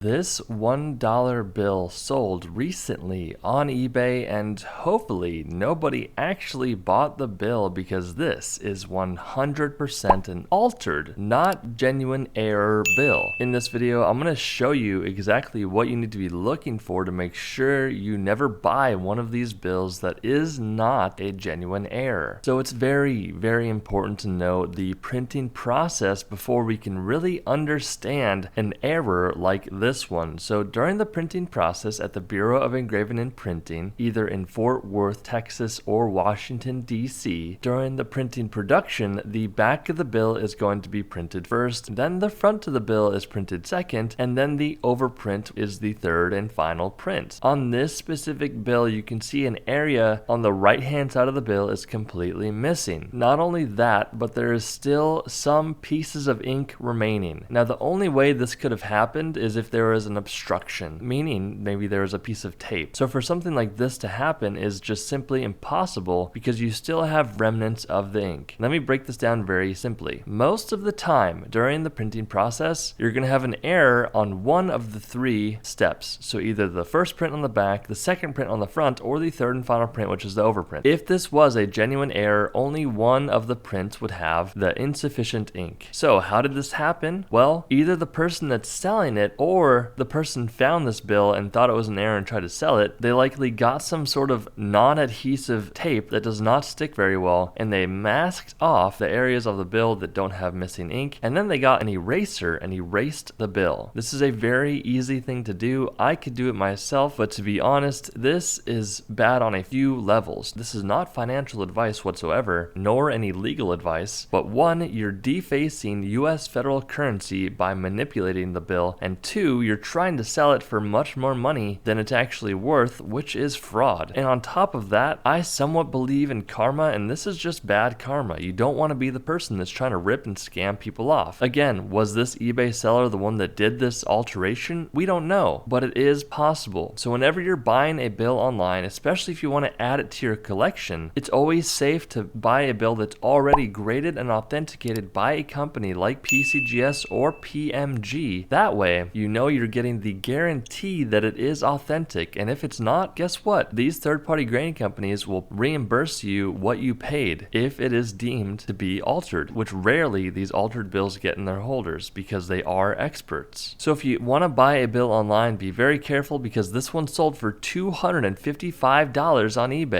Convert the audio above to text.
This $1 bill sold recently on eBay, and hopefully nobody actually bought the bill because this is 100% an altered, not genuine error bill. In this video, I'm going to show you exactly what you need to be looking for to make sure you never buy one of these bills that is not a genuine error. So it's very, very important to know the printing process before we can really understand an error like this one. So during the printing process at the Bureau of Engraving and Printing, either in Fort Worth, Texas or Washington, D.C., during the printing production, the back of the bill is going to be printed first, then the front of the bill is printed second, and then the overprint is the third and final print. On this specific bill, you can see an area on the right-hand side of the bill is completely missing. Not only that, but there is still some pieces of ink remaining. Now, the only way this could have happened is if there is an obstruction, meaning maybe there is a piece of tape. So for something like this to happen is just simply impossible because you still have remnants of the ink. Let me break this down very simply. Most of the time during the printing process, you're going to have an error on one of the three steps. So either the first print on the back, the second print on the front, or the third and final print, which is the overprint. If this was a genuine error, only one of the prints would have the insufficient ink. So how did this happen? Well, either the person that's selling it or the person found this bill and thought it was an error and tried to sell it. They likely got some sort of non-adhesive tape that does not stick very well, and they masked off the areas of the bill that don't have missing ink, and then they got an eraser and erased the bill. This is a very easy thing to do. I could do it myself, but to be honest, this is bad on a few levels. This is not financial advice whatsoever, nor any legal advice, but one, you're defacing US federal currency by manipulating the bill, and two, you're trying to sell it for much more money than it's actually worth, which is fraud. And on top of that, I somewhat believe in karma, and this is just bad karma. You don't want to be the person that's trying to rip and scam people off. Again, was this eBay seller the one that did this alteration? We don't know, but it is possible. So whenever you're buying a bill online, especially if you want to add it to your collection, it's always safe to buy a bill that's already graded and authenticated by a company like PCGS or PMG. That way, you know you're getting the guarantee that it is authentic, and if it's not, guess what? These third-party grading companies will reimburse you what you paid if it is deemed to be altered, which rarely these altered bills get in their holders because they are experts. So if you want to buy a bill online, be very careful because this one sold for $255 on eBay.